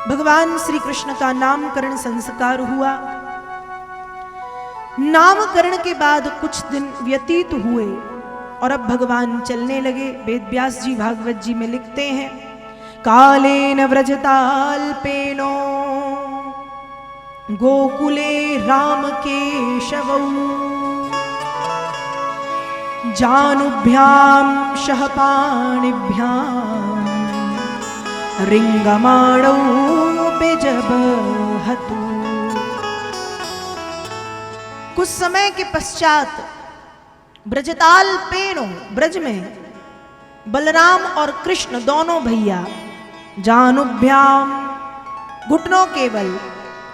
भगवान श्री कृष्ण का नामकरण संस्कार हुआ। नामकरण के बाद कुछ दिन व्यतीत हुए और अब भगवान चलने लगे। वेद व्यास जी भागवत जी में लिखते हैं, कालेन व्रजताल्पेनो गोकुले राम केशवौ जानुभ्याम शहपाणिभ्याम रिंगमाणौ बेजबहतु। कुछ समय के पश्चात ब्रजताल पेड़ों ब्रज में बलराम और कृष्ण दोनों भैया जानुभ्याम घुटनों केवल,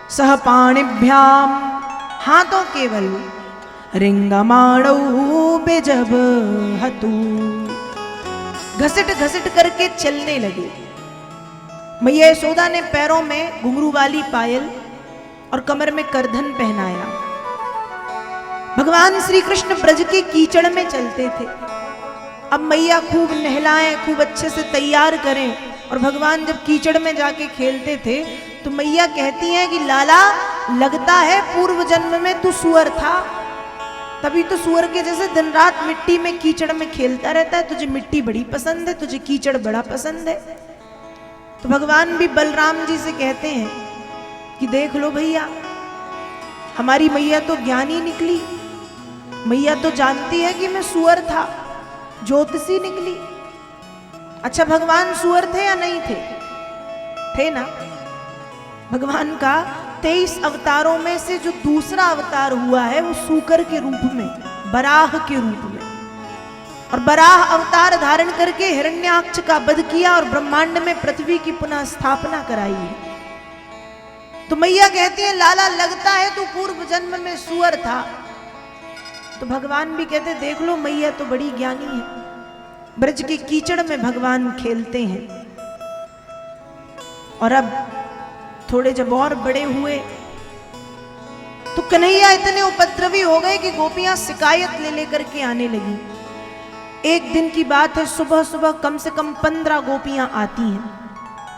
सहपाणिभ्याम हाथों केवल, रिंगमाणौ बेजबहतु घसीट घसीट करके चलने लगे। मैया यशोदा ने पैरों में घुंघरू वाली पायल और कमर में करधन पहनाया। भगवान श्री कृष्ण ब्रज के कीचड़ में चलते थे। अब मैया खूब नहलाएं, खूब अच्छे से तैयार करें, और भगवान जब कीचड़ में जाके खेलते थे तो मैया कहती हैं कि लाला, लगता है पूर्व जन्म में तू सुअर था, तभी तो सुअर के जैसे दिन रात मिट्टी में कीचड़ में खेलता रहता है। तुझे मिट्टी बड़ी पसंद है, तुझे कीचड़ बड़ा पसंद है। तो भगवान भी बलराम जी से कहते हैं कि देख लो भैया, हमारी मैया तो ज्ञानी निकली, मैया तो जानती है कि मैं सुअर था, ज्योतिषी निकली। अच्छा, भगवान सुअर थे या नहीं थे? थे ना। भगवान का 23 अवतारों में से जो दूसरा अवतार हुआ है वो सूकर के रूप में, बराह के रूप में, और बराह अवतार धारण करके हिरण्याक्ष का वध किया और ब्रह्मांड में पृथ्वी की पुनः स्थापना कराई है। तो मैया कहती है, लाला लगता है तू पूर्व जन्म में सुअर था। तो भगवान भी कहते, देख लो मैया तो बड़ी ज्ञानी है। ब्रज के कीचड़ में भगवान खेलते हैं। और अब थोड़े जब और बड़े हुए तो कन्हैया इतने उपद्रवी हो गए कि गोपियां शिकायत ले लेकर के आने लगी। एक दिन की बात है, सुबह सुबह कम से कम 15 गोपियां आती हैं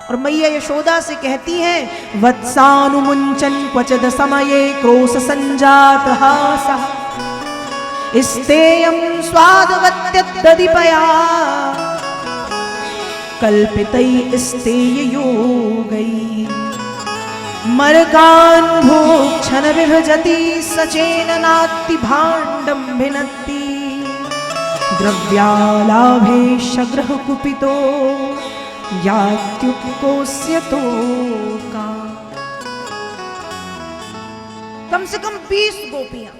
और मैया यशोदा से कहती हैं, वत्सानुमुंचन क्वचद समये क्रोश संजात हासः स्तेयं स्वादवत्यदधिपया कल्पितै स्तेययोगै मर्गान् भोक्षण विभजति सचेननाति भाण्डं भिनत्ति द्रव्यालाभेशग्रह कुपितो यात्युत्कोस्यतो का। कम से कम 20 गोपियां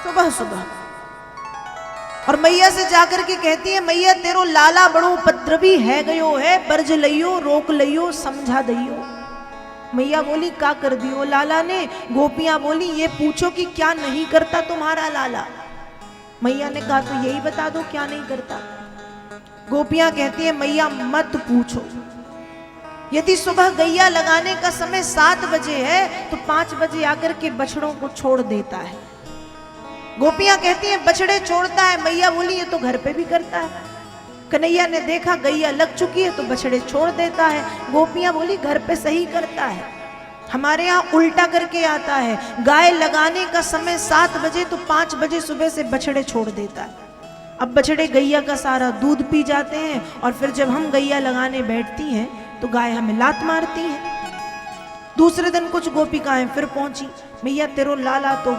सुबह सुबह, और मैया से जाकर के कहती है, मैया तेरो लाला बड़ो उपद्रवी है गयो है, बर्ज लइयो, रोक लइयो, समझा दइयो। मैया बोली, का कर दियो लाला ने? गोपियां बोली, ये पूछो कि क्या नहीं करता तुम्हारा लाला। मैया ने कहा, तो यही बता दो क्या नहीं करता। गोपियां कहती है, मैया मत पूछो। यदि सुबह गैया लगाने का समय 7 बजे है तो 5 बजे आकर के बछड़ों को छोड़ देता है। गोपियां कहती हैं, बछड़े छोड़ता है। मैया बोली, ये तो घर पे भी करता है। कन्हैया ने देखा गैया लग चुकी है तो बछड़े छोड़ देता है। गोपियां बोली, घर पे सही करता है, हमारे यहाँ उल्टा करके आता है। गाय लगाने का समय 7 बजे तो 5 बजे सुबह से बछड़े छोड़ देता है। अब बछड़े गैया का सारा दूध पी जाते हैं और फिर जब हम गैया लगाने बैठती हैं तो गाय हमें लात मारती है। दूसरे दिन कुछ गोपिकाएं फिर पहुंची, मैया तेरो लाला तो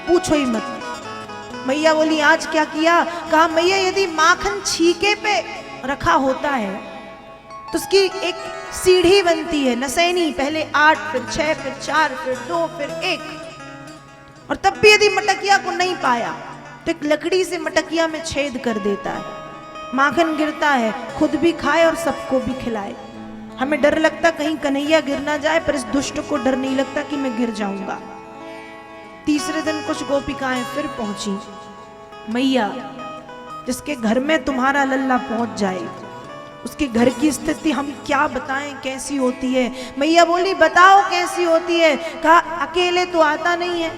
पूछो ही मत। मैया बोली, आज क्या किया? कहा, मैया यदि माखन छीके पे रखा होता है तो उसकी एक सीढ़ी बनती है, नसैनी, पहले 8 फिर 6 फिर 4 फिर 2 फिर 1, और तब भी यदि मटकिया को नहीं पाया तो एक लकड़ी से मटकिया में छेद कर देता है। माखन गिरता है, खुद भी खाए और सबको भी खिलाए। हमें डर लगता कहीं कन्हैया गिर ना जाए, पर इस दुष्ट को डर नहीं लगता कि मैं गिर जाऊंगा। तीसरे दिन कुछ गोपिकाएं फिर पहुंची, मैया जिसके घर में तुम्हारा लल्ला पहुंच जाए उसके घर की स्थिति हम क्या बताएं कैसी होती है। मैया बोली, बताओ कैसी होती है? कहा, अकेले तो आता नहीं है,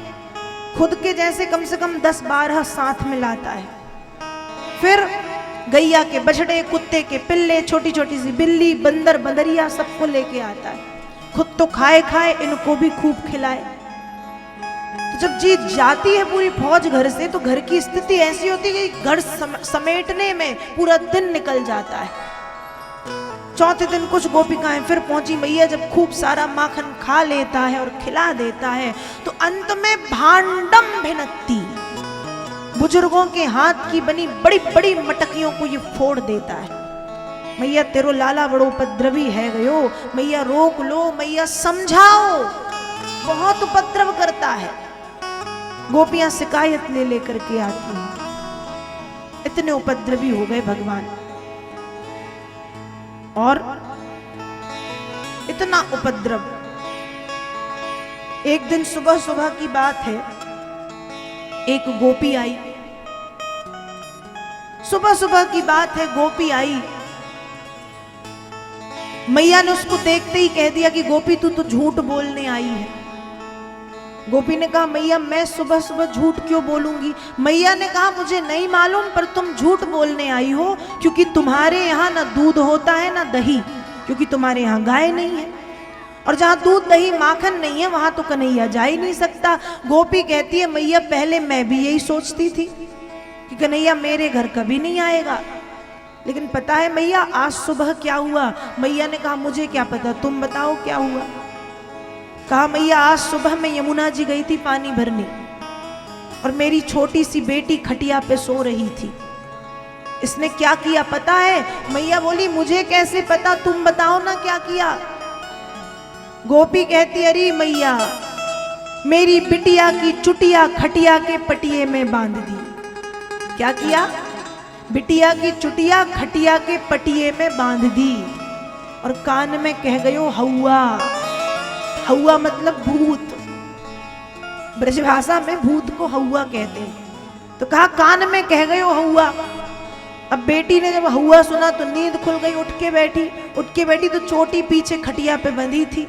खुद के जैसे कम से कम 10-12 साथ में लाता है। फिर गैया के बछड़े, कुत्ते के पिल्ले, छोटी छोटी सी बिल्ली, बंदर बंदरिया सबको लेके आता है। खुद तो खाए खाए, इनको भी खूब खिलाए। तो जब जीत जाती है पूरी फौज घर से, तो घर की स्थिति ऐसी होती है कि घर समेटने में पूरा दिन निकल जाता है। चौथे दिन कुछ गोपिकाएं फिर पहुंची। मैया जब खूब सारा माखन खा लेता है और खिला देता है, तो अंत में भांडम भिनकती, बुजुर्गों के हाथ की बनी बड़ी बड़ी मटकियों को ये फोड़ देता है। मैया तेरो लाला बड़ो उपद्रवी है गयो, मैया रोक लो, मैया समझाओ, बहुत उपद्रव करता है। गोपियां शिकायत ले लेकर के आती हैं, इतने उपद्रवी हो गए भगवान। और इतना उपद्रव, एक दिन सुबह सुबह की बात है, एक गोपी आई। सुबह सुबह की बात है, गोपी आई। मैया ने उसको देखते ही कह दिया कि गोपी तू तो झूठ बोलने आई है। गोपी ने कहा मैया मैं सुबह सुबह झूठ क्यों बोलूंगी। मैया ने कहा मुझे नहीं मालूम, पर तुम झूठ बोलने आई हो, क्योंकि तुम्हारे यहाँ ना दूध होता है ना दही, क्योंकि तुम्हारे यहाँ गाय नहीं है, और जहाँ दूध दही माखन नहीं है वहां तो कन्हैया जा ही नहीं सकता। गोपी कहती है मैया पहले मैं भी यही सोचती थी कि कन्हैया मेरे घर कभी नहीं आएगा, लेकिन पता है मैया आज सुबह क्या हुआ। मैया ने कहा मुझे क्या पता, तुम बताओ क्या हुआ। कहा मैया आज सुबह मैं यमुना जी गई थी पानी भरने, और मेरी छोटी सी बेटी खटिया पे सो रही थी। इसने क्या किया पता है। मैया बोली मुझे कैसे पता, तुम बताओ ना क्या किया। गोपी कहती अरे मैया मेरी बिटिया की चुटिया खटिया के पटिये में बांध दी। क्या किया, बिटिया की चुटिया खटिया के पटिये में बांध दी, और कान में कह गयो हौआ। हौआ मतलब भूत, ब्रजभाषा में भूत को हौआ कहते हैं। तो कहा कान में कह गयो हौआ। अब बेटी ने जब हौआ सुना तो नींद खुल गई, उठ के बैठी तो चोटी पीछे खटिया पे बंधी थी।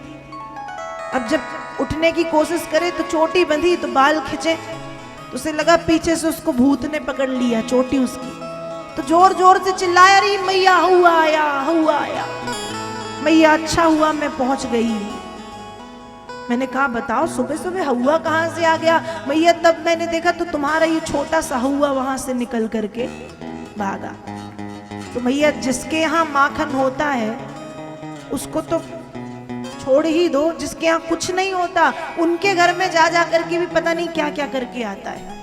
अब जब उठने की कोशिश करे तो चोटी बंधी तो बाल खिंचे, तो उसे लगा पीछे से उसको भूत ने पकड़ लिया चोटी उसकी। तो जोर जोर से चिल्लाया अरे मैया हौआ आया, हौआ आया। मैया अच्छा हुआ मैं पहुंच गई। मैंने कहा बताओ सुबह सुबह हौआ कहाँ से आ गया। मैया तब मैंने देखा तो तुम्हारा ये छोटा सा हौआ वहां से निकल करके भागा। तो मैया जिसके यहाँ माखन होता है उसको तो छोड़ ही दो, जिसके यहाँ कुछ नहीं होता उनके घर में जा जा करके भी पता नहीं क्या क्या करके आता है।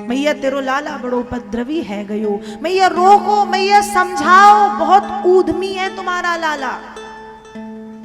मैया तेरो लाला बड़ो उपद्रवी है गयो, मैया रोको, मैया समझाओ, बहुत ऊधमी है तुम्हारा लाला।